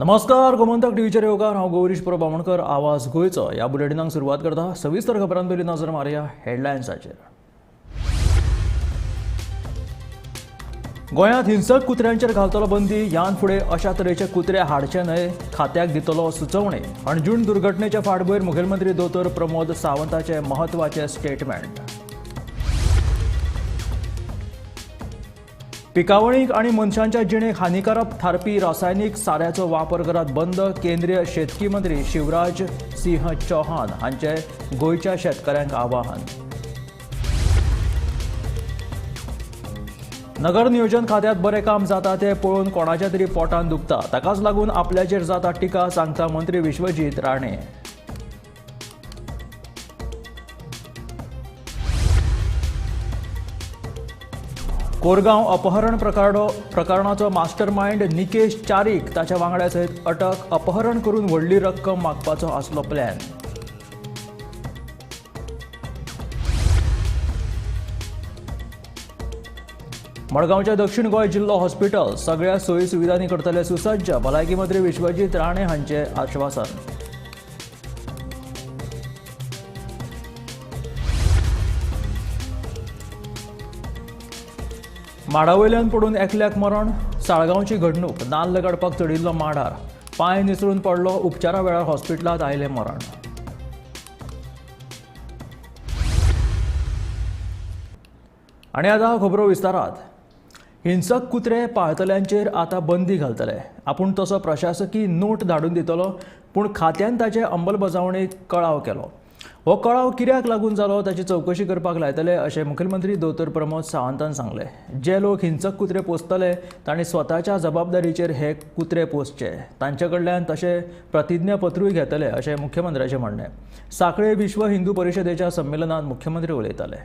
नमस्कार, गोमंतक टीव्हीचेर येवकार हांव गौरीश प्रभामणकर. आवाज गोंयचो ह्या बुलेटिनाक सुरवात करता. सविस्तर खबरां पयलीं नजर मारया हेडलायन्साचेर. गोंयांत हिंसक कुत्र्यांचेर घालतलो बंदी. ह्यान फुडें अशा तरेचे कुत्रे हाडचे न्हय, खात्याक दितलो सुचोवणी. अंजूण दुर्घटनेच्या फाटभुंयेर मुखेलमंत्री दोतोर प्रमोद सावंताचे महत्वाचे स्टेटमेंट. पिकावणीक आनी मनशांच्या जिणेक हानिकारक थारपी रासायनीक साऱ्याचो वापर करात बंद. केंद्रीय शेतकी मंत्री शिवराज सिंह चौहान हांचे गोंयच्या शेतकऱ्यांक आवाहन. नगर नियोजन खात्यात बरें काम जाता तें पळोवन कोणाच्या तरी पोटान दुखता. ताकाच लागून आपल्याचेर जाता टिका, सांगता मंत्री विश्वजीत राणे. कोरगांव अपहरण प्रकरणाचो मास्टरमाइंड निकेश चारीक ताच्या वांगड्या सयत अटक. अपहरण करून व्हडली रक्कम मागपाचो आसलो प्लॅन. मडगांवच्या दक्षिण गोंय जिल्लो हॉस्पिटल सगळ्या सोयी सुविधांनी करतले सुसज्ज. भलायकी मंत्री विश्वजीत राणे हांचे आश्वासन. माडावयल्यान पडून एकल्याक मरण. साळगांवची घडणूक. नाल्ल काडपाक चडिल्लो माडार पांय निसरून पडलो. उपचारा वेळार हॉस्पिटलांत आयलें मरण. आनी आतां खबरो विस्तारात. हिंसक कुत्रे पाळतल्यांचेर आतां बंदी घालतले. आपूण तसो प्रशासकी नोट धाडून दितलो, पूण खात्यान ताचे अंमलबजावणेक कळाव केलो. हो कळाव कित्याक लागून जालो ताची चवकशी करपाक लायतले अशें मुखेलमंत्री दोतोर प्रमोद सावंतान सांगलें. जे लोक हिंसक कुत्रे पोसतले तांणी स्वताच्या जबाबदारीचेर हे कुत्रे पोसचे. तांचे कडल्यान तशें प्रतिज्ञापत्रूय घेतले अशें मुख्यमंत्र्याचें म्हणणें. सांखळे विश्व हिंदू परिशदेच्या संमेलनात मुख्यमंत्री उलयताले.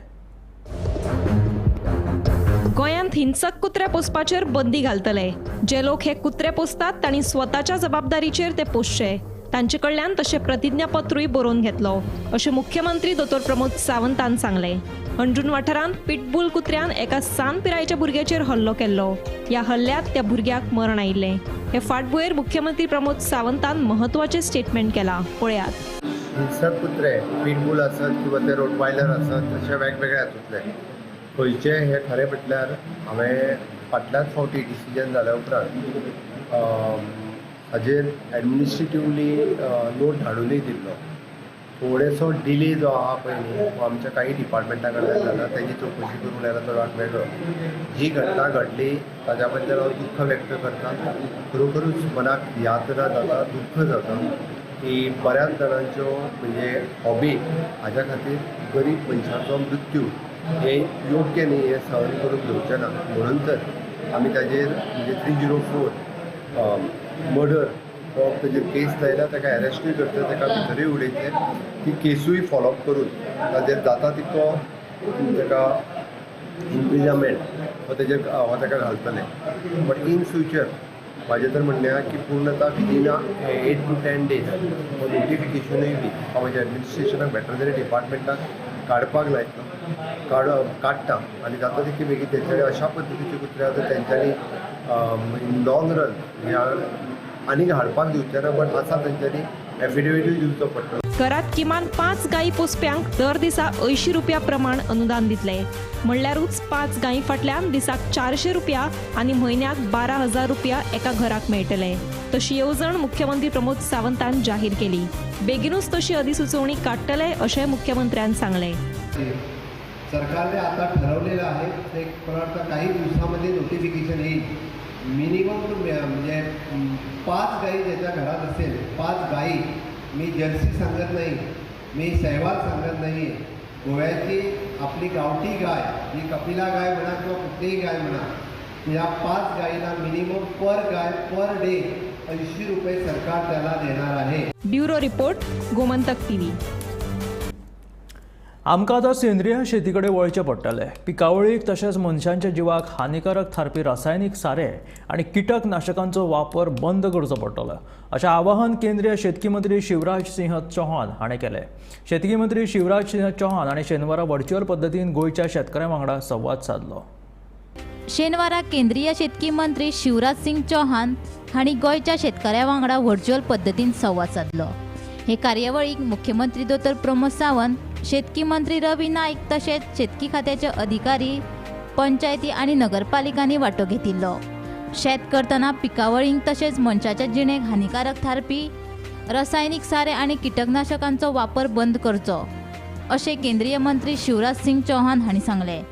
गोंयांत हिंसक कुत्रे पोसपाचेर बंदी घालतले. जे लोक हे कुत्रे पोसतात तांणी स्वताच्या जबाबदारीचेर ते पोसचे. तांचे कडल्यान तशें प्रतिज्ञापत्रूय बरोवन घेतलो अशें मुख्यमंत्री दोतोर प्रमोद सावंतान सांगलें. अंजूण वाठारांत पिटबुल कुत्र्यान एका 7 पिरायेच्या भुरग्याचेर हल्लो केल्लो. ह्या हल्ल्यात त्या भुरग्याक मरण आयिल्लें. हे फाटभुंयेर मुख्यमंत्री प्रमोद सावंतान महत्वाचें स्टेटमेंट केलां. पळयात. हिंसक कुत्रे पिटबुल आसत किंवा ते रोटवायलर आसत तशे वेगवेगळे आसतले. खंयचे हे खरें म्हटल्यार हांवें फाटल्याच फावटी डिसिजन जाल्या उपरांत हाजेर एडमिनिस्ट्रेटिवली नोट धाडूनय दिल्लो. थोडेसो डिले जो आहा पळय न्ही तो आमच्या काही डिपार्टमेंटा कडल्यान जाला. तेजी चवकशी करून आयला तो राग वेगळो. जी घटना घडली ताज्या बद्दल हांव दुख्ख व्यक्त करता. खरोखरूच मनाक यातना जाता, दुख्ख जाता की बऱ्याच जाणांच्यो म्हणजे हॉबी हाज्या खातीर गरीब मनशाचो मृत्यू हे योग्य न्ही, हे सहन करून घेवचें ना. म्हणून तर आमी ताजेर म्हणजे 304 मर्डर हो ताजेर केस लायला. ताका अरेस्टूय करता, ताका भितरूय उडयते. ती केसूय फॉलोअप करून ताजेर जाता तितको ताका इम्प्रिजमेंट हो ताका घालतले. बट इन फ्युचर म्हाजें तर म्हणणें आहा की पूर्णता विदीन 8 to 10 days हो नोटिफिकेशनूय बी हांव म्हाज्या एडमिनिस्ट्रेशनाक वेटरनरी डिपार्टमेंटाक काडपाक लायता, काडटा. आनी जाता तितके बेगीन तेंच्यांनी अशा पद्दतीचे कुत्रे आसा तेंच्यांनी लॉंग रन ह्या आनीक हाडपाक दिवचे ना. बट आसा तेंच्यांनी एफिडेविटूय दिवचो पडटा. घरात किमान 5 गायी पोसप्यांक दर दिसा 80 रुपया प्रमाण अनुदान दितले. म्हणल्यारूच 5 गायी फाटल्यान दिसाक 400 रुपया आनी म्हयन्याक 12,000 रुपया एका घराक मेळटले. तशी येवजण मुख्यमंत्री प्रमोद सावंतान जाहीर केली. बेगीनूच तशी अधिसुचोवणी काडटले अशें मुख्यमंत्र्यान सांगलें. सरकारने आता ठरवलेलं आहे ते मला काही दिवसामध्ये नोटिफिकेशन येईल. मिनिमम म्हणजे 5 गायी ज्याच्या घरात असेल, 5 गायी, मी जर्सी सांगत नाही, मी सहवाल सांगत नाही. गोव्याची आपली गावठी गाय जी कपिला गाय म्हणा किंवा कुठलीही गाय म्हणा, या 5 गायीला मिनिमम पर गाय पर डे 80 रुपये सरकार त्याला देणार आहे. Bureau report, Gomantak TV. आमकां आतां सेंद्रीय शेती कडेन वळचें पडटलें. पिकावळीक तशेंच मनशांच्या जिवाक हानिकारक थारपी रासायनीक सारे आनी किटकनाशकांचो वापर बंद करचो पडटलो अशें आवाहन केंद्रीय शेतकी मंत्री शिवराज सिंह चौहान हाणें केलें. शेतकी मंत्री शिवराज सिंह चौहान हाणें शेनवारा व्हर्च्युअल पद्दतीन गोंयच्या शेतकऱ्यां वांगडा संवाद साधलो. शेनवारा केंद्रीय शेतकी मंत्री शिवराज सिंह चौहान हांणी गोंयच्या शेतकऱ्यां वांगडा व्हर्च्युअल पद्दतीन संवाद साधलो। हे कार्यावळीक मुख्यमंत्री दोतोर प्रमोद सावंत, शेतकी मंत्री रवी नाईक तशेंच शेतकी खात्याचे अधिकारी, पंचायती आनी नगरपालिकांनी वांटो घेतिल्लो। शेत करतना पिकावळींक तशेंच मनशाच्या जिणेक हानिकारक थारपी रासायनिक सारे आनी किटकनाशकांचो वापर बंद करचो, अशें केंद्रीय मंत्री शिवराज सिंग चौहान हांणी सांगलें।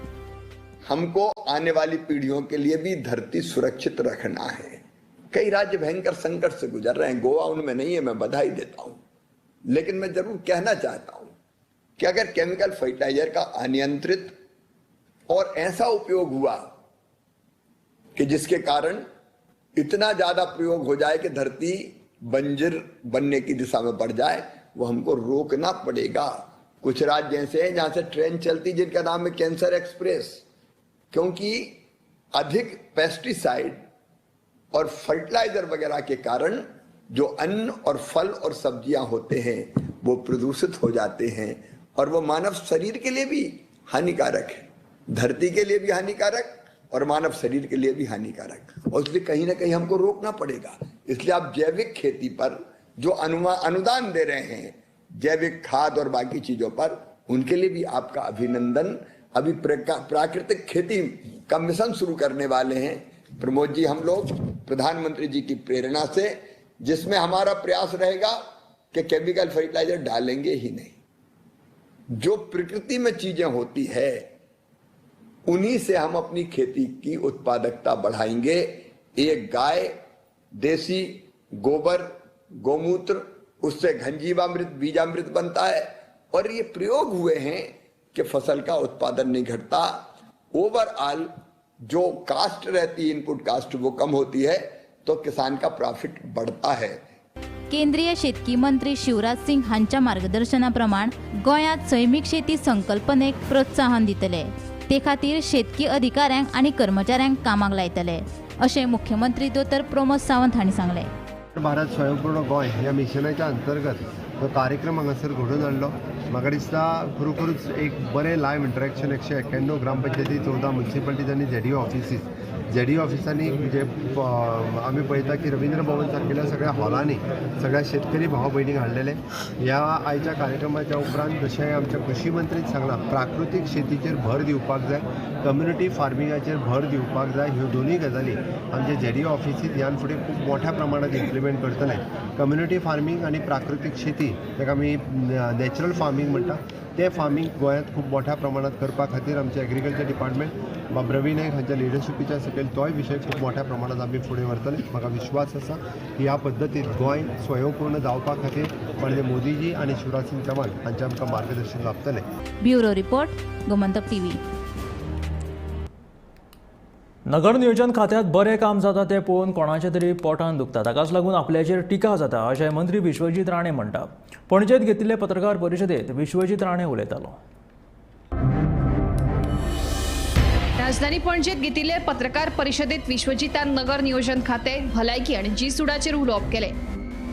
हमको आने वाली पीढ़ियों के लिए भी धरती सुरक्षित रखना है। कई राज्य भयंकर संकट से गुजर रहे हैं, गोवा उनमें नहीं है, मैं बधाई देता हूं। लेकिन मैं जरूर कहना चाहता हूं कि अगर केमिकल फर्टिलाइजर का अनियंत्रित और ऐसा उपयोग हुआ कि जिसके कारण इतना ज्यादा प्रयोग हो जाए कि धरती बंजर बनने की दिशा में बढ़ जाए, वो हमको रोकना पड़ेगा। कुछ राज्य ऐसे हैं जहां से ट्रेन चलती जिनका नाम है कैंसर एक्सप्रेस, क्योंकि अधिक पेस्टिसाइड और फर्टिलाइजर वगैरह के कारण जो अन्न और फल और सब्जियां होते हैं वो प्रदूषित हो जाते हैं और वो मानव शरीर के लिए भी हानिकारक है, धरती के लिए भी हानिकारक और मानव शरीर के लिए भी हानिकारक। और इसलिए कहीं ना कहीं हमको रोकना पड़ेगा। इसलिए आप जैविक खेती पर जो अनुदान दे रहे हैं, जैविक खाद और बाकी चीजों पर, उनके लिए भी आपका अभिनंदन। अभी प्राकृतिक खेती का मिशन शुरू करने वाले हैं प्रमोद जी हम लोग, प्रधानमंत्री जी की प्रेरणा से, जिसमें हमारा प्रयास रहेगा कि केमिकल फर्टिलाइजर डालेंगे ही नहीं। जो प्रकृति में चीजें होती है उन्हीं से हम अपनी खेती की उत्पादकता बढ़ाएंगे। एक गाय, देसी गोबर, गोमूत्र, उससे घनजीवामृत, बीजामृत बनता है और ये प्रयोग हुए हैं कि फसल का उत्पादन नहीं घटता। ओवरऑल जो कास्ट रहती है, इनपुट कास्ट, वो कम होती है तो किसान का प्रॉफिट बढ़ता है। केंद्रीय शेतकी मंत्री शिवराज सिंग हांच्या मार्गदर्शनाप्रमाण गोंयांत सैमीक शेती संकल्पनेक प्रोत्साहन दितले। ते खातीर शेतकी अधिकाऱ्यांक आनी कर्मचाऱ्यांक कामाक लायतले, अशें मुख्यमंत्री दोतोर प्रमोद सावंत हांणी सांगलें। भारत स्वयंपूर्ण गोंय ह्या मिशनाच्या अंतर्गत तो कार्यक्रम हांगासर घडोवन हाडलो। म्हाका दिसता खरोखरूच एक बरें लायव्ह इंटरॅक्शन 191 ग्रामपंचायती, 14 म्युनिसिपालिटीज आनी ZDO ऑफिसीस, ZDO ऑफिसांनी जे आमी पळयता की रवींद्र भवन सारकेल्या सगळ्या हॉलांनी सगळ्या शेतकरी भाव भयणीक हाडलेले। ह्या आयच्या कार्यक्रमाच्या उपरांत जशें आमच्या कृषी मंत्रीन सांगलां, प्राकृतीक शेतीचेर भर दिवपाक जाय, कम्युनिटी फार्मिंगाचेर भर दिवपाक जाय। ह्यो दोनूय गजाली आमचे ZDO ऑफिसीस ह्यान फुडें खूब मोठ्या प्रमाणात इम्प्लिमेंट करतले। कम्युनिटी फार्मिंग आनी प्राकृतीक शेती, ताका आमी नॅचरल फार्मिंग म्हणटा, ते फार्मिंग गोंयांत खूब मोठ्या प्रमाणात करपा खातीर आमचे एग्रीकल्चर डिपार्टमेंट रवी नाईक हांच्या लिडरशिपीच्या सकयल तोय विशय खूब मोठ्या प्रमाणात आमी फुडें व्हरतले। म्हाका विश्वास आसा की ह्या पद्दतीन गोंय स्वयंपूर्ण जावपा खातीर पणजे मोदीजी आनी शिवराज सिंग चौहान हांचे आमकां मार्गदर्शन लाभतलें। Bureau report, Gomantak TV। नगर नियोजन खात्यात बरें काम जाता तें पळोवन कोणाचें तरी पोटान दुखता, ताकाच लागून आपल्याचेर टिका जाता अशें मंत्री विश्वजीत राणे म्हणटा। पणजेंत घेतिल्ले पत्रकार परिशदेंत विश्वजीत राणे उलयतालो। राजधानी पणजेत घेतिल्ले पत्रकार परिशदेत विश्वजितान नगर नियोजन खाते, भलायकी आनी जी सुडाचेर उलोवप केले।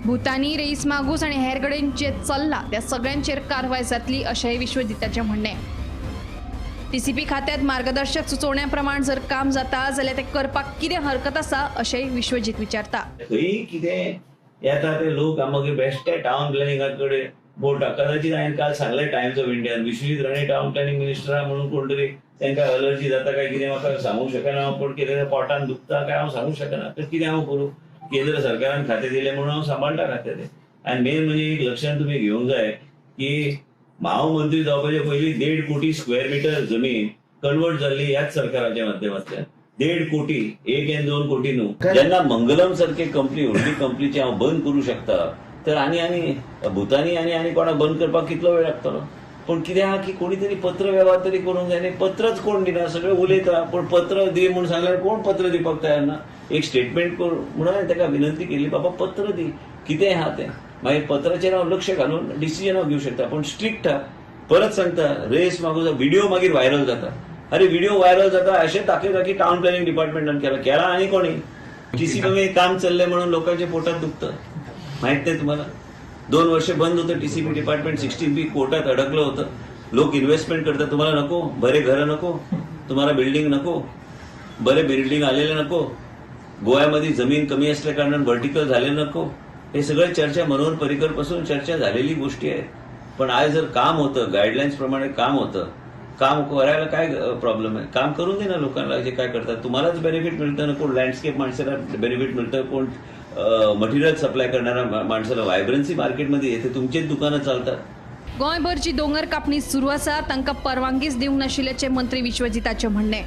भूतानी, रेईस मागूस आनी हेर कडेन जे चल्ला त्या सगळ्यांचेर कारवाय जातली अशेंय विश्वजिताचें म्हणणें। TCP खात्यात मार्गदर्शक सुचोवण्याप्रमाण जर काम जाता जाल्यार ते करपाक कितें हरकत आसा अशेंय विश्वजीत विचारता। खंय कितें येता ते लोक आमगे बेश्टे टावन प्लॅनिंगा कडेन बोटा कदाचित हांवें काल सांगलें टायम्स ऑफ इंडियान विश्वजीत राणे टावन प्लॅनिंग मिनिस्टर म्हणून कोण तरी तांकां अलर्जी जाता काय कितें म्हाका सांगूंक शकना, पूण कितें पोटान दुखता काय हांव सांगूंक शकना। तर कितें हांव करूं? केंद्र सरकारान खातें दिलें म्हणून हांव सांबाळटा खातें तें। आनी मेन म्हणजे एक लक्षांत तुमी घेवंक जाय की महामंत्री जावपाचे पयलीं 1.5 कोटी स्क्वेअर मिटर जमीन कन्वर्ट जाल्ली ह्याच सरकाराच्या माध्यमांतल्यान। 1.5 कोटी, 1 आणि 2 कोटी न्हू। जेन्ना मंगलम सारखी कंपनी, व्हडली कंपनीची हांव बंद करूं शकता, तर आनी भूतानी आनी कोणाक बंद करपाक कितलो वेळ लागतलो? पण कितें आहा की कोणी तरी पत्र व्यवहार तरी करूंक जाय न्ही। पत्रच कोण दिना, सगळे उलयता, पण पत्र दी म्हणून सांगल्यार कोण पत्र दिवपाक तयार ना। एक स्टेटमेंट कर म्हणून हांवें ताका विनंती केली, बाबा पत्र दी, कितें आहा तें। मागीर पत्राचेर हांव लक्ष घालून डिसिजन हांव घेवंक शकता, पण स्ट्रिक्ट हा। परत सांगता, रेस मागून व्हिडिओ मागीर व्हायरल जाता। अरे व्हिडिओ व्हायरल जाता अशें दाखयता की टावन प्लॅनिंग डिपार्टमेंटान केला आनी कोणी TCP काम चल्लें म्हणून लोकांच्या पोटात दुखतं। माहित नाही तुम्हाला? 2 वर्ष बंद होतं TCP डिपार्टमेंट, 16B कोर्टात अडकलं होतं। लोक इन्व्हेस्टमेंट करतात, तुम्हाला नको? बरे घरं नको तुम्हाला, बिल्डिंग नको, बरे बिल्डिंग आलेले नको, गोव्यामध्ये जमीन कमी असल्या कारणाने व्हर्टिकल झाले नको, हे सगळं चर्चा मनोहर पर्रीकर पासून चर्चा झालेली गोष्टी आहेत. पण आज जर काम होतं, गाईडलाईन्स प्रमाणे काम होतं, काम करायला काय प्रॉब्लेम आहे? काम करून दे ना लोकांना, जे काय करतात. तुम्हालाच बेनिफिट मिळतं ना, कोण लँडस्केप माणसाला बेनिफिट मिळतं, कोण मटेरियल सप्लाय करणाऱ्या माणसाला व्हायब्रन्सी मार्केटमध्ये येते, तुमचेच दुकानं चालतात. गोंयभर जी दोंगर कापणी सुरू आसा तांकां परवानगीच दिवंक नाशिल्ल्याचें मंत्री विश्वजिताचें म्हणणें.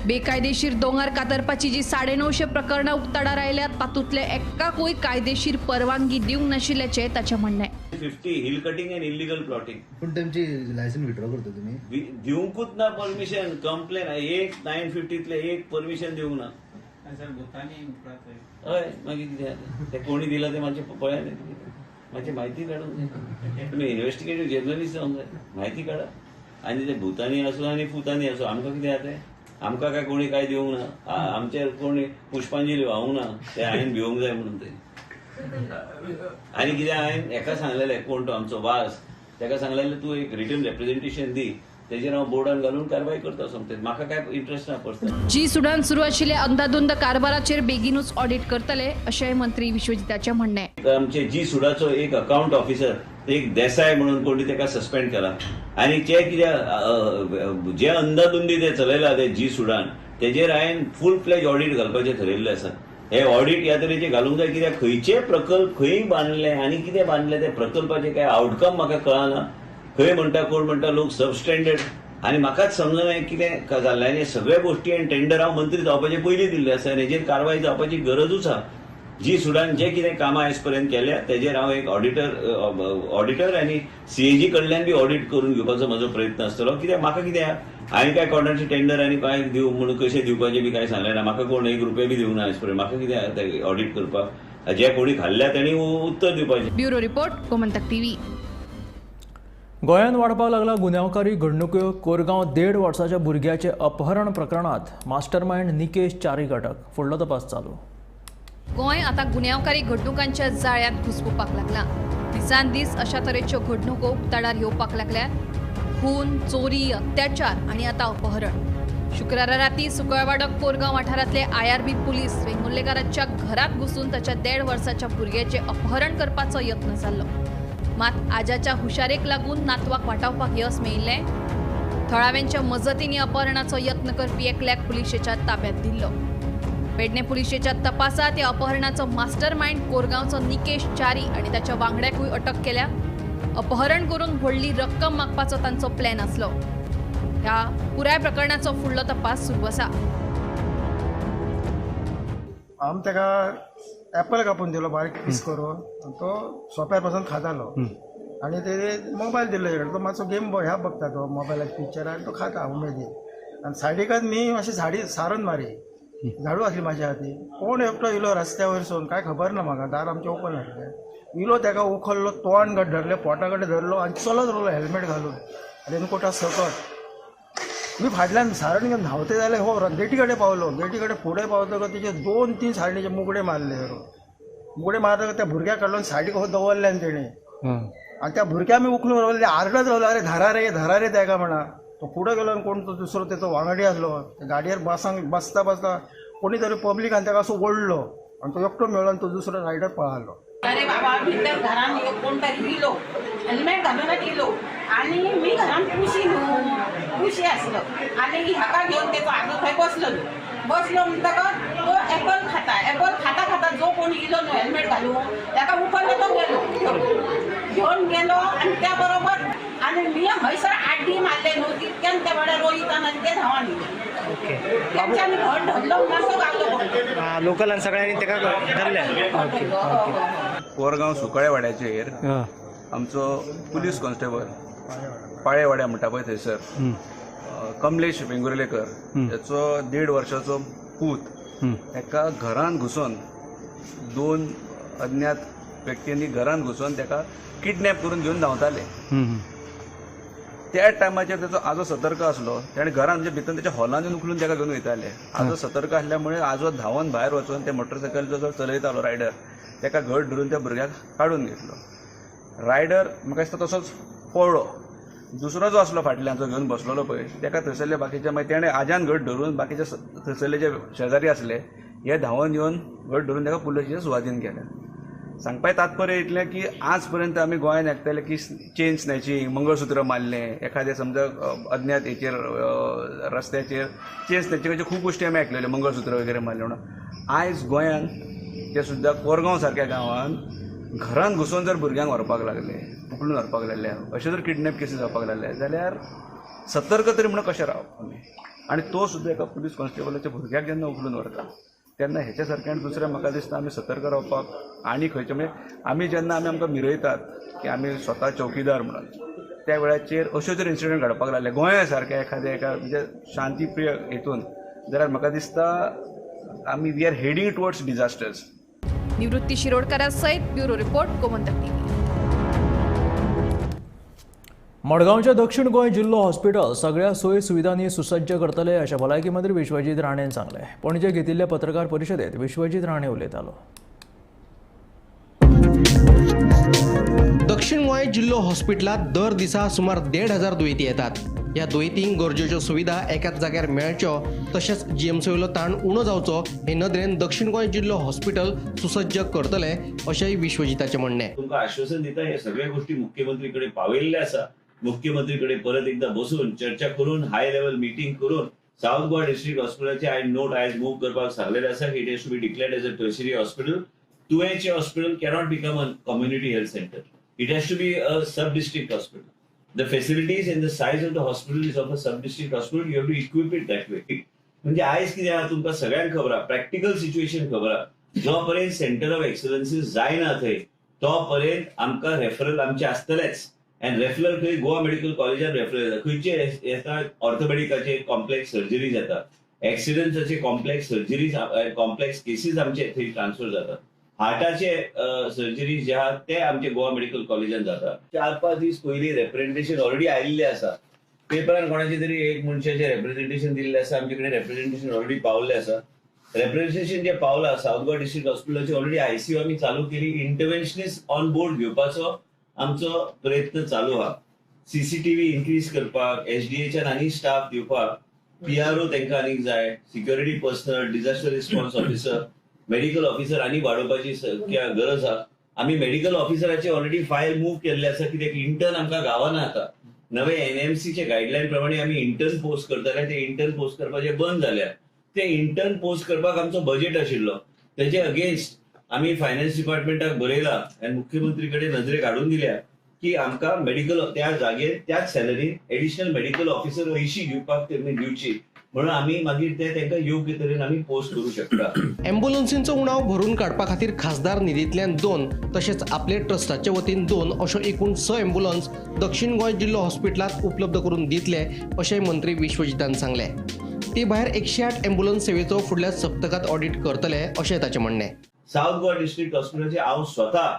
बेकायदेशीर दोंगर कातरपाची जी 950 प्रकरणां उक्ताडार आयल्यात तातूंतले एकाकूय कायदेशीर परवानगी दिवंक नाशिल्ल्याचें ताचें म्हणणें. 50 hill cutting and illegal plotting पण तुमची लायसन विड्रॉ करता तुम्ही दिवंकूच ना परमिशन. कंप्लेन एक 950तले एक परमिशन दिवंक ना. हय मागीर कितें जाता ते कोणी दिला ते मातशें पळयात, मातशी म्हायती काडून तुमी इन्व्हेस्टिगेटीव जर्नलिस्ट जावंक जाय, म्हायती काडा. आनी ते भुतानी आसूं आनी फुतानी आसूं आमकां कितें जाता, आमकां काय कोणी काय दिवंक ना. आमचेर कोणी पुष्पांजली व्हावंक ना, ते हांवें भिवंक जाय म्हणून ते. आनी कितें हांवें हेका सांगलेलें, कोण तो आमचो वास, ताका सांगलेलें तूं एक रिटन रिप्रेझेंटेशन दी, तेजेर हांव बोर्डान घालून कारवाय करता सोमते. म्हाका काय इंट्रस्ट ना पर्सनल. जी सुडान सुरू आशिल्ल्या अंधाधुंद कारभाराचेर बेगीनूच ऑडिट करतले अशेंय मंत्री विश्वजिताचें म्हणणें. आमचे जी सुडाचो एक अकाउंट ऑफिसर, एक देसाय म्हणून कोणी ताका सस्पेंड केला. आनी ते कितें जे अंधाधुंदी ते चलयला ते जी सुडान, तेजेर हांवें फूल फ्लेज ऑडिट घालपाचें थरयल्लें आसा. हे ऑडिट ह्या तरेचे घालूंक जाय, कित्याक खंयचे प्रकल्प खंय बांदले आनी कितें बांदले, ते प्रकल्पाचे काय आउटकम म्हाका कळना. खंय म्हणटा कोण म्हणटा लोक सबस्टँडर्ड, आनी म्हाकाच समजना कितें जाल्लें. आनी सगळ्या गोश्टी आनी टेंडर हांव मंत्री जावपाचे पयलीं दिल्ले आसा, आनी हेजेर कारवाय जावपाची गरजूच आहा. जी सुडान जे कितें कामां आयज पर्यंत केल्या तेजेर हांव एक ऑडिटर आनी सीएजी कडल्यान बी ऑडिट करून घेवपाचो म्हजो प्रयत्न आसतलो. कित्याक म्हाका कितें हांवें काय कोणाचे टेंडर आनी काय दिव म्हणून कशें दिवपाचे बी काय सांगलें ना. म्हाका कोण 1 रुपया बी दिवंक ना आयज पर्यंत. म्हाका कितें ऑडिट करपाक, जे कोणी खाल्ल्या तांणी उत्तर दिवपाचें. Bureau report, Gomantak TV. गोंयांत वाडपाक लागला गुन्यांवकारी घडणुको. कोरगांव 1.5 वर्साच्या भुरग्याचे अपहरण प्रकरणात मास्टर माइंड निकेश च्यारी अटक. फुडलो तपास चालू. गोंय आतां गुन्यांवकारी घडणुकांच्या जाळ्यांत घुसपुपाक लागला. दिसान दीस अशा तरेच्यो घडणुको उक्ताडार येवपाक लागल्यात. खून, चोरी, अत्याचार आनी आतां अपहरण. शुक्रारा राती सुकळवाडक कोरगांव वाठारांतले IRB पुलीस वेंगुर्लेकाराच्या घरांत घुसून ताच्या 1.5 वर्साच्या भुरग्याचे अपहरण करपाचो यत्न जाल्लो. मात आजाच्या हुशारेक लागून नातवाक वाटावपाक येस मेळिल्लें. थळाव्यांच्या मजतींनी अपहरणाचो यत्न करपी एकल्याक पुलिशेच्या ताब्यांत दिल्लो. पेडणे पुलिशेच्या तपासात या अपहरणाचो मास्टर माइंड कोरगांवचो निकेश च्यारी आनी ताच्या वांगड्याकूय अटक केल्या. अपहरण करून व्हडली रक्कम मागपाचो तांचो प्लॅन आसलो. ह्या पुराय प्रकरणाचो फुडलो तपास सुरू आसा. हांव ताका एप्पल कापून दिलो बारीक पीस करून, आनी तो सोंप्यार पासून खातालो. आनी ते मोबायल दिल्लो तो मातसो गेम बॉय ह्या बघता तो मोबायलाचे पिक्चर, आनी तो खाता उमेदीन. आनी सायडीकच मी मातशी झाडी सारून मारी, झाडू आसली म्हाज्या हातीन. कोण एकटो इलो रस्त्या वयरसून, काय खबर ना म्हाका, दार आमचें ओपन आसलें. इलो ताका उखल्लो, तोंड कडेन धरलें, पोटा कडेन धरलो आनी चलत रावलो हेल्मेट घालून. रेनकोटा सकट मी फाटल्यान सारण घेवन धांवते जाल्यार हो गेटी कडेन पावलो. गेटी कडेन फुडें पावतकच तेजे 2-3 सायडीचे मुगडे मारले. मुगडे मारतकच त्या भुरग्याक काडून सायडीक दवरल्यान तेणें. आनी त्या भुरग्याक आमी उखलून रावले, आरडत रावलो, अरे धरा रे ताका म्हणा. तो पुढे गेलो आनी कोण तो दुसरो तेचो वांगडी आसलो. गाडयेर बसता कोणी तरी पब्लिकान ताका असो ओडलो आनी तो एकटो मेळ्ळो आनी तो दुसरो रायडर पळालो. अरे बाबा भितर घरान कोण तरी इलो, हेल्मेट घालूनच इलो आनी मी घरान कुशी आसलो आनी हाका घेवन तेचो आजो थंय बसलो म्हणटकच तो एपल खाता जो कोण इलो न्हू हेल्मेट घालून ताका उखल्लो तो घेवन गेलो आनी त्या बरोबर आनी मी हयसर आड्डी मारले न्हू तितक्यान त्या वाड्यार रोहितान आनी ते धांवान गेले. तेंच्यांनी घर धरलो मातसो घालो लोकलान सगळ्यांनी ताका धरले. कोरगांव सुकळे वाड्याचेर आमचो पुलीस कॉन्स्टेबल पाळे वाड्या म्हणटा पळय थंयसर कमलेश वेंगुर्लेकर, त्याचो 1.5 वर्साचो पूत ताका घरान घुसून 2 अज्ञात व्यक्तींनी घरान घुसून ताका किडनॅप करून घेवन धांवताले. त्या टायमाचेर तेचो आजो सतर्क आसलो. ताणें घरान म्हणजे भितर त्याच्या हॉलान उखलून ताका घेवन वयताले. आजो सतर्क आसल्यामुळे आजो धांवन भायर वचून ते मोटरसायकल जो चलयतालो रायडर ताका घट धरून त्या भुरग्याक काडून घेतलो. रायडर म्हाका दिसता तसोच पळलो. दुसरो जो आसलो फाटल्यान जो घेवन बसलेलो पळय ताका थंयसरले बाकीचे मागीर तेणें आज्यान घट धरून बाकीचे थंयसरले जे शेजारी आसले हे धांवन येवन घट धरून ताका पुलिशेच्या सुवातीन केल्या. सांगपाचें तात्पर्य इतलें की आज पर्यंत आमी गोंयांत आयकताले की चेन स्नॅचिंग, मंगळसूत्र मारलें, एखादें समजा अज्ञात हेचेर रस्त्याचेर चेन स्नॅचिंगाच्यो खूब गोश्टी आमी आयकलेल्यो, मंगळसूत्र वगैरे मारले म्हणून. आयज गोंयांत ते सुद्दां कोरगांव सारक्या गांवांत घरांत घुसून जर भुरग्यांक व्हरपाक लागले, उखलून व्हरपाक लागले, अशे जर किडनॅप केसीस जावपाक लागले जाल्यार सतर्क तरी म्हणून कशें रावप आमी. आनी तो सुद्दां एका पुलीस कॉन्स्टेबलाच्या भुरग्याक जेन्ना उखलून व्हरता तेन्ना हेच्या सारक्यान दुसऱ्या म्हाका दिसता आमी सतर्क रावपाक आनी खंयचे म्हणजे आमी जेन्ना आमकां मिरयतात की आमी स्वता चौकीदार म्हणून, त्या वेळाचेर अश्यो जर इन्सिडंट घडपाक लागले गोंया सारक्या एका म्हणजे शांतीप्रिय हेतून, जाल्यार म्हाका दिसता आमी we are heading towards disasters. Nivrutti शिरोडकरा सयत ब्युरो रिपोर्ट गोमंतक टीव्ही. मडगांवचे दक्षिण गोंय जिल्लो हॉस्पिटल सगळ्या सोयी सुविधांनी सुसज्ज करतले अशें भलायकी मंत्री विश्वजीत राणेन सांगलें. पणजे घेतिल्ल्या पत्रकार परिशदेंत विश्वजीत राणे उलयतालो. दक्षिण गोंय जिल्लो हॉस्पिटलांत दर दिसा सुमार 1,500 दुयेंती येतात. ह्या दुयेंतींक गरजेच्यो सुविधा एकाच जाग्यार मेळच्यो तशेंच जीएमसी वयलो ताण उणो जावचो हे नदरेन दक्षिण गोंय जिल्लो हॉस्पिटल सुसज्ज करतले अशेंय विश्वजिताचें म्हणणें. तुमकां आश्वासन दिता हे सगळे गोष्टी मुख्यमंत्री कडेन पावयल्ले आसा. मुख्यमंत्री कडेन परत एकदा बसून चर्चा करून हाय लेवल मिटींग करून साऊथ गोवा डिस्ट्रिक्ट हॉस्पिटलाचे आयज मूव करपाक सांगलेलें आसा की it has to be declared as a tertiary hospital. तुवेंचे hospital cannot become a community health centre. It has to be a sub district hospital. The facilities and the size of the hospital is of a sub-district hospital. You have to equip it that way. म्हणजे आयज कितें आहा तुमकां सगळ्यांक खबर आहा, practical situation खबर आहा. जो पर्यंत सेंटर ऑफ एक्सलन्सीस जायना थंय तो पर्यंत आमकां रेफरल आमचे आसतलेच. आनी रेफरल खंय गोवा मेडिकल कॉलेजान रेफरल येता. खंयचे येता ऑर्थोपेडिकाचे कॉम्प्लेक्स सर्जरीज येता, एक्सिडंट्साचे कॉम्प्लेक्स सर्जरीज कॉम्प्लेक्स केसीस आमचे थंय ट्रान्सफर जातात. हार्टाचे सर्जरीज जे आहात ते आमचे गोवा मेडिकल कॉलेजान जाता. 4-5 दीस पयलीं रेप्रेझेंटेशन ऑलरेडी आयिल्लें आसा. पेपरान कोणाचे तरी एक मनशाचें रेप्रेझेंटेशन दिल्लें आसा. आमचे कडेन रेप्रेझेंटेशन ऑलरेडी पावल्लें आसा. रेप्रेझेंटेशन जे पावलां साऊथ गोवा डिस्ट्रिक्ट हॉस्पिटलाची ऑलरेडी आयसीयू आमी चालू केली. इंटरव्हेन्शनिस्ट ऑन बोर्ड घेवपाचो आमचो प्रयत्न चालू आहा. सीसीटीव्ही इन्क्रीज करपाक, एसडीएच्यान आनी स्टाफ दिवपाक, पीआरओ तांकां आनीक जाय, security personal, disaster response officer, medical officer आनी वाडोवपाची गरज आहा. आमी मेडिकल ऑफिसराचे ऑलरेडी फायल मूव केल्ले आसा कित्याक इंटर्न आमकां गावना आतां. नवे एनएमसीचे गायडलायन प्रमाणे आमी इंटर्न पोस्ट करताले, ते इंटर्न पोस्ट करपाचे बंद जाल्या. ते इंटर्न पोस्ट करपाक आमचो बजेट आशिल्लो, तेजे अगेन्स्ट आमी फायनान्स डिपार्टमेंटाक बरयला आनी मुख्यमंत्री कडेन नजरेक हाडून दिल्या की आमकां मेडिकल त्या जागेर त्याच सॅलरीन एडिशनल मेडिकल ऑफिसर अयशीं दिवपाक तेमी दिवची म्हणून आमी मागीर ते तांकां योग्य तरेन आमी पोस्ट करूं शकता. अँब्युलन्सींचो उणाव भरून काडपा खातीर खासदार निधींतल्यान 2 तशेंच आपले ट्रस्टाचे वतीन 2 अश्यो एकूण 6 अँब्युलन्स दक्षिण गोंय जिल्लो हॉस्पिटलांत उपलब्ध करून दितले अशेंय मंत्री विश्वजितान सांगलें. ते भायर 108 अँब्युलन्स सेवेचो फुडल्या सप्तकांत ऑडिट करतले अशें ताचें म्हणणें. साऊथ गोवा डिस्ट्रिक्ट हॉस्पिटलाचे हांव स्वता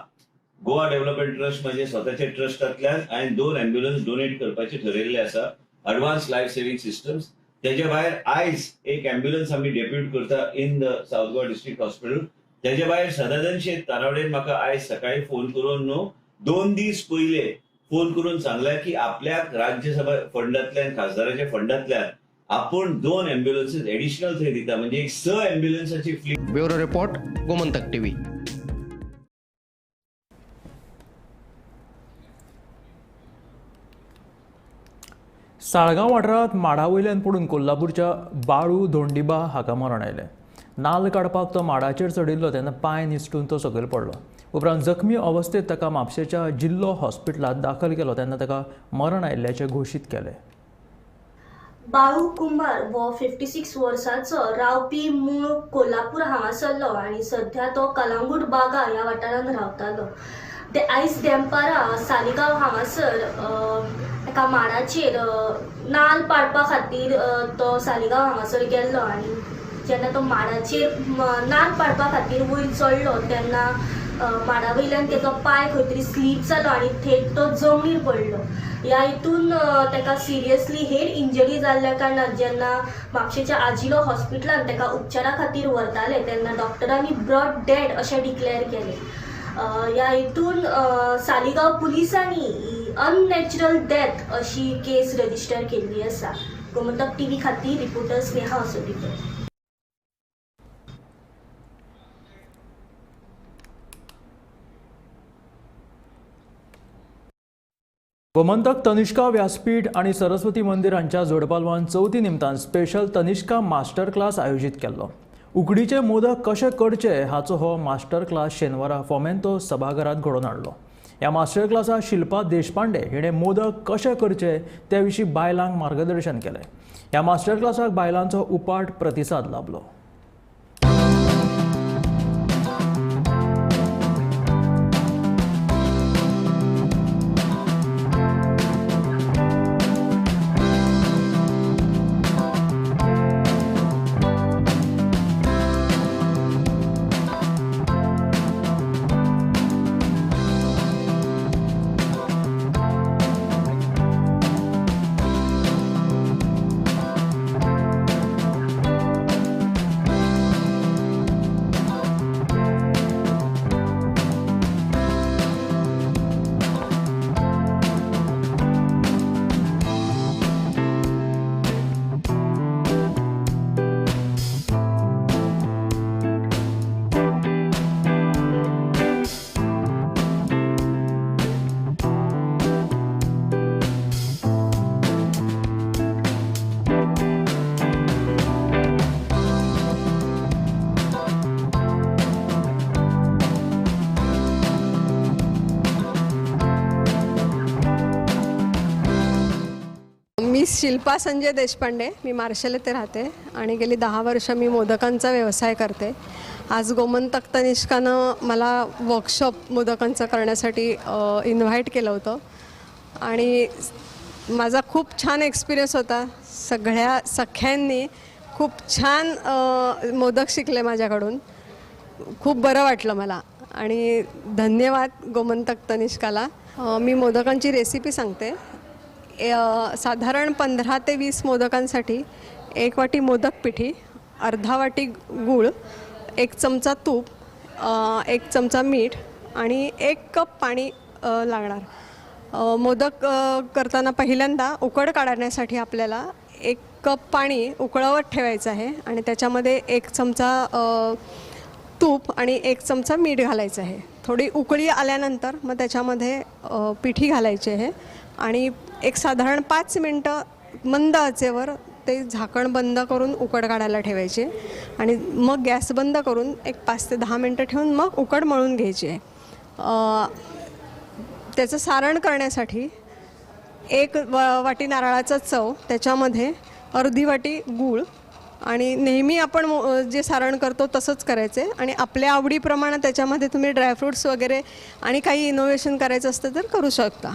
गोवा डेव्हलपमेंट ट्रस्ट म्हणजे स्वताच्या ट्रस्टांतल्यान हांवें 2 अँब्युलन्स डोनेट करपाचे ठरयल्ले आसा. Advance life saving systems. तेजे भायर आयज एक अँब्युलन्स आमी डेप्यूट करता in the south Goa district hospital. तेजे भायर सदानंद शेट तानावडेन म्हाका आयज सकाळी फोन करून 2 दीस पयले फोन करून सांगला की आपल्याक राज्यसभा फंडांतल्यान खासदाराच्या फंडांतल्यान आपण 2 अँब्युलन्सीस एडिशनल थंय दिता म्हणजे एक 6 अँब्युलन्साची fleet. Bureau report Gomantak TV. Saligao वाठारांत माडा वयल्यान पडून कोल्हापूरच्या बाळू धोंडीबा हाका मरण आयलें. नाल्ल काडपाक तो माडाचेर चडिल्लो तेन्ना पांय निसटून तो सकयल पडलो. उपरांत जखमी अवस्थेत ताका म्हापशेच्या जिल्लो हॉस्पिटलांत दाखल केलो तेन्ना ताका मरण आयिल्ल्याचें घोशीत केलें. बाळू कुंभार हो 56 वर्सांचो रावपी मूळ कोल्हापूर हांगासरलो आनी सध्या तो कलांगूट बागा ह्या वाठारांत रावतालो. ते आयज दनपारां सालिगांव हांगासर एका माडाचेर नाल्ल पाडपा खातीर तो सालिगांव हांगासर गेल्लो आनी जेन्ना तो माडाचेर नाल्ल पाडपा खातीर वयर चडलो तेन्ना माडा वयल्यान तेजो पांय खंय तरी स्लीप जालो आनी थेट तो जमनीर पडलो. ह्या हितून ताका सिरियसली हेड इंजरी जाल्ल्या कारणान जेन्ना म्हापशेच्या आजिलो हॉस्पिटलांत ताका उपचारा खातीर व्हरताले तेन्ना डॉक्टरांनी ब्रॉड डेड अशें डिक्लेअर केलें. ह्या हितून सालिगांव पुलिसांनी अननॅचरल डेथ अशी केस रजिस्टर केल्ली आसा. गोमंतक टीव्ही खातीर रिपोर्टर स्नेहा असोटीकर. गोमंतक तनिष्का व्यासपीठ आणि सरस्वती मंदिर हांच्या जोडपालवान चवथी निमतान स्पेशल तनिष्का मास्टर क्लास आयोजीत केल्लो. उकडीचे मोदक कशे करचे हाचो हो मास्टर क्लास शेनवारा फोमेंतो सभाघरांत घडोवन हाडलो. ह्या मास्टर क्लासात शिल्पा देशपांडे हिणें मोदक कशे करचे ते विशीं बायलांक मार्गदर्शन केलें. ह्या मास्टर क्लासाक बायलांचो उपाट प्रतिसाद लाभलो. मी शिल्पा संजय देशपांडे, मी मार्शल येथे राहते आणि गेली 10 वर्ष मी मोदकांचा व्यवसाय करते. आज गोमंतक तनिष्कानं मला वर्कशॉप मोदकांचं करण्यासाठी इन्व्हाइट केलं होतं आणि माझा खूप छान एक्सपिरियन्स होता. सगळ्या सख्यांनी खूप छान मोदक शिकले माझ्याकडून. खूप बरं वाटलं मला आणि धन्यवाद गोमंतक तनिष्काला. मी मोदकांची रेसिपी सांगते. साधारण 15 ते 20 मोदकांसाठी 1 वाटी मोदक पिठी, अर्धा वाटी गूळ, 1 चमचा तूप, 1 चमचा मीठ आणि 1 कप पाणी लागणार. मोदक करताना पहिल्यांदा उकड काढण्यासाठी आपल्याला 1 कप पाणी उकळवत ठेवायचं आहे आणि त्याच्यामध्ये 1 चमचा तूप आणि 1 चमचा मीठ घालायचं आहे. थोडी उकळी आल्यानंतर मग त्याच्यामध्ये पिठी घालायची आहे आणि एक साधारण 5 मिनटं मंद आचेवर ते झाकण बंद करून उकड काढायला ठेवायचे आणि मग गॅस बंद करून एक 5 ते 10 मिनटं ठेवून मग उकड मळून घ्यायची आहे. त्याचं सारण करण्यासाठी 1 वाटी नारळाचा चव, त्याच्यामध्ये अर्धी वाटी गूळ आणि नेहमी आपण जे सारण करतो तसंच करायचं आहे आणि आपल्या आवडीप्रमाणे त्याच्यामध्ये तुम्ही ड्रायफ्रूट्स वगैरे आणि काही इनोव्हेशन करायचं असतं तर करू शकता.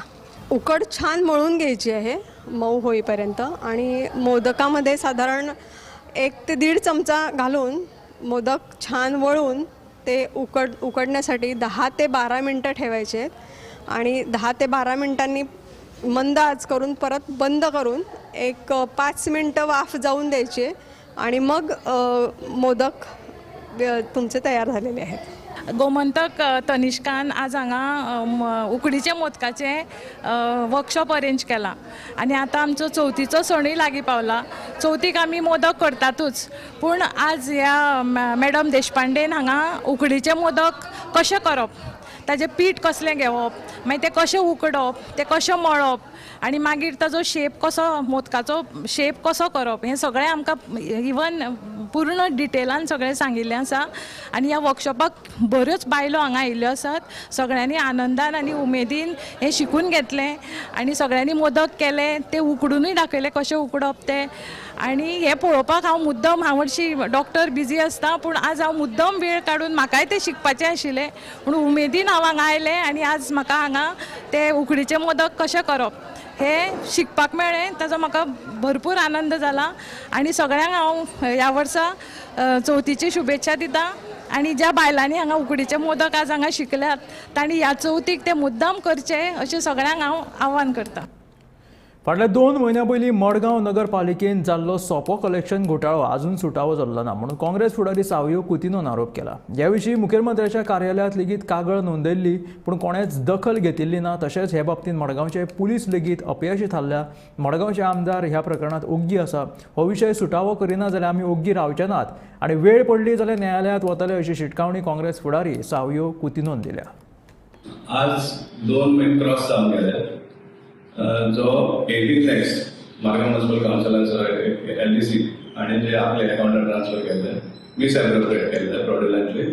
उकड छान मळून घ्यायची आहे मऊ होईपर्यंत आणि मोदकामध्ये साधारण 1 ते 1.5 चमचा घालून मोदक छान वळून ते उकडण्यासाठी 10 ते 12 मिनटं ठेवायचे आहेत आणि 10 ते 12 मिनटांनी मंद आच करून परत बंद करून एक 5 मिनटं वाफ जाऊन द्यायचे आणि मग मोदक तुमचे तयार झालेले आहेत. गोमंतक तनिष्कान आज हांगा उकडीचे मोदकाचे वर्कशॉप अरेंज केला आणि आता आमचो चवथीचो सणूय लागीं पावला. चवथीक आमी मोदक करतातूच, पूण आज ह्या मॅडम देशपांडेन हांगा उकडीचे मोदक कशे करप, ताजें पीठ कसलें घेवप, मागीर तें कशें उकडप, तें कशें मळप आणि मागीर ताजो शेप कसो, मोदकाचो शेप कसो करप, हें सगळें आमकां इवन पूर्ण डिटेलान सगळें सांगिल्लें आसा. आनी ह्या वर्कशॉपाक बऱ्योच बायलो हांगा आयिल्ल्यो आसात. सगळ्यांनी आनंदान आनी उमेदीन हें शिकून घेतलें आनी सगळ्यांनी मोदक केले, ते उकडूनय दाखयले कशें उकडप तें. आनी हें पळोवपाक हांव मुद्दम, हांव हरशीं डॉक्टर बिजी आसता पूण आज हांव मुद्दम वेळ काडून म्हाकाय तें शिकपाचें आशिल्लें म्हणून उमेदीन हांव हांगा आयलें आनी आज म्हाका हांगा ते उकडीचे मोदक कशें करप हे शिकपाक मेळ्ळें. ताजो म्हाका भरपूर आनंद जाला आनी सगळ्यांक हांव ह्या वर्सा चवथीची शुभेच्छा दिता. आनी ज्या बायलांनी हांगा उकडीचे मोदक आज हांगा शिकल्यात तांणी ह्या चवथीक ते मुद्दाम करचे अशें सगळ्यांक हांव आव्हान करतां. फाटल्या 2 म्हयन्यां पयलीं मडगांव नगरपालिकेन जाल्लो सोपो कलेक्शन घोटाळो आजून सुटावो जाल्लो ना म्हणून काँग्रेस फुडारी सावयो कुतिनोन आरोप केला. ह्या विशीं मुखेलमंत्र्याच्या कार्यालयांत लेगीत कागाळ नोंदयल्ली पूण कोणेच दखल घेतिल्ली ना. तशेंच हे बाबतींत मडगांवचे पुलीस लेगीत अपयशी थारल्या. मडगांवचे आमदार ह्या प्रकरणांत ओग्गी आसा. हो विशय सुटावो करिना जाल्यार आमी ओग्गी रावचे नात आनी वेळ पडली जाल्यार न्यायालयांत वतले अशी शिटकावणी काँग्रेस फुडारी सावयो कुतिनोन दिल्या. आज 2 मे क्रॉस जावन गेले. जो 18 lakhs मार्गांव म्युनिसिपल काउन्सिलांचो LDC आणि जे आपले अकाउंटांत ट्रान्सफर केले मी सेपरेट केले फ्रॉडुलंटली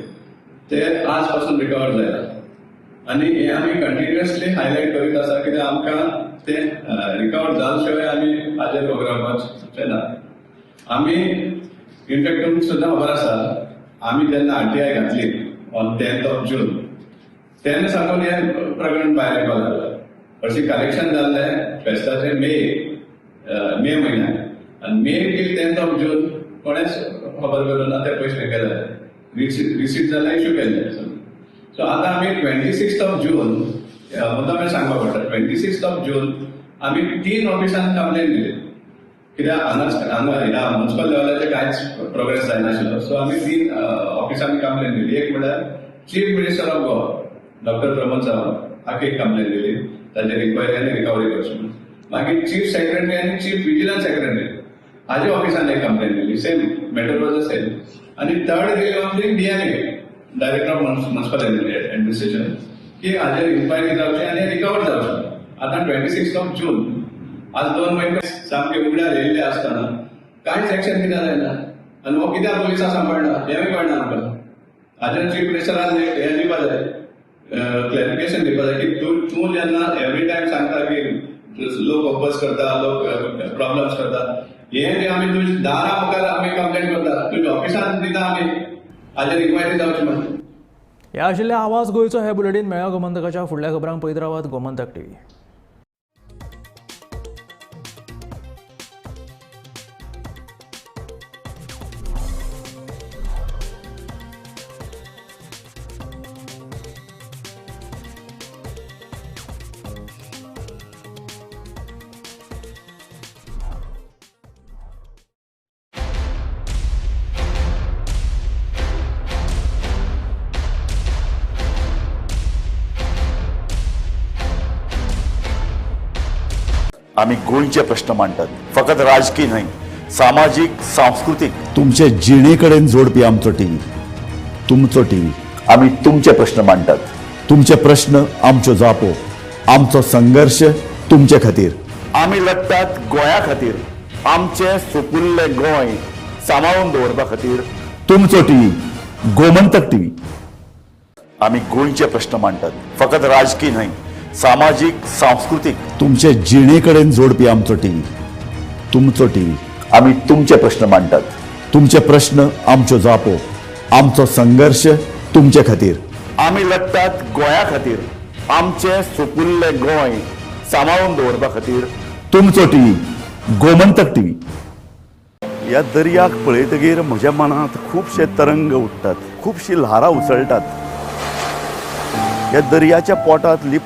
ते आज पासून रिकवर जायना आणि हे आम्ही कंटिन्युअसली हायलाइट करीत आसा कित्याक आमकां ते रिकवर जाले शिवाय आमी हाजेर प्रोग्राम करपाचे ना. आमी इनफॅक्ट तुमकां सुद्दां खबर आसा आमी जेन्ना RTI घातली ऑन 10th of June तेन्ना साकून हे प्रकरण भायर येवपाक लागला. हरशीं कलेक्शन जाल्लें फेस्ताचे मे म्हयन्याक आनी मे टील 10th of June कोणेच खबर करूं ना ते पयशे गेले रिसीट जाल्यार इश्यू केल्ले. सो आतां आमी 26th of June मुद्दाम सांगपाक पडटा 26th of June आमी 3 ऑफिसांक कंप्लेन दिली कित्याक हांगा म्युनिसिपल लेवलाचेर कांयच प्रोग्रेस जायनाशिल्लो. सो आमी 3 ऑफिसांनी कंप्लेन दिली. एक म्हळ्यार chief minister of Goa doctor Pramod Sawant हाका एक कंप्लेन दिली ताचेर इन्क्वायरी आनी रिकवरी करची. मागीर चीफ सेक्रेटरी आनी चीफ विजिलन्स सेक्रेटरी हाजे ऑफिसान एक कंप्लेन दिली. Same matter was the same. आणि थर्ड दिली on the DMA director of municipal administration की हाजेर इन्क्वायरी जावची आनी रिकवर जावची. आतां 26th of June आज 2 महिने सामके उगड्यार येयल्ले आसतना कांयच एक्शन कित्याक जायना आनी हो कित्याक पुलिसां सांबाळना हेंय कळना आमकां. हाजेर चीफ मिनिस्टरान हें दिवपा जाय क्लॅरिफिकेशन दिवपा जाय की तूं जेन्ना एवरी टायम सांगता की लोक ऑपोज करता लोक प्रॉब्लम्स करता हें जे आमी तुज्या दारा मुखार आमी कंप्लेन करता तुज्या ऑफिसान दिता आमी हाजेर इन्क्वायरी जावची म्हणून. हे आशिल्ले आवाज गोंयचो हे बुलेटीन. मेळ्या गोमंतकाच्या फुडल्या खबरांक पळयत रावात गोमंतक TV. आम्ही गोंयचे प्रश्न मांडटात. फकत राजकीय न्हय, सामाजीक सांस्कृतिक तुमचे जिणेकडेन जोडपी आमचो टीव्ही, तुमचो टीव्ही. आम्ही तुमचे प्रश्न मांडटात. तुमचे प्रश्न आमच्यो जापो, आमचो संघर्ष तुमचे खातीर. आम्ही लढटात गोंया खातीर. आमचे सोपुल्ले गोंय सांबाळून दवरपा खातीर. तुमचो टीव्ही, गोमंतक टीव्ही. आम्ही गोंयचे प्रश्न मांडटात. फकत राजकीय न्हय, सामाजीक सांस्कृतिक तुमचे जिणेकडेन जोडपी आमचो टीव्ही, तुमचो टीव्ही. आम्ही तुमचे प्रश्न मांडटात. तुमचे प्रश्न आमच्यो जापो, आमचो संघर्ष तुमचे खातीर. आम्ही लढटात गोंया खातीर. आमचे सोपुल्ले गोंय सांबाळून दवरपा खातीर. तुमचो टीव्ही, गोमंतक टीव्ही. ह्या दर्याक पळयतकीर म्हज्या मनांत खुबशे तरंग उठटात, खुबशी ल्हारां उसळटात. ह्या दर्याच्या पोटांत लिपला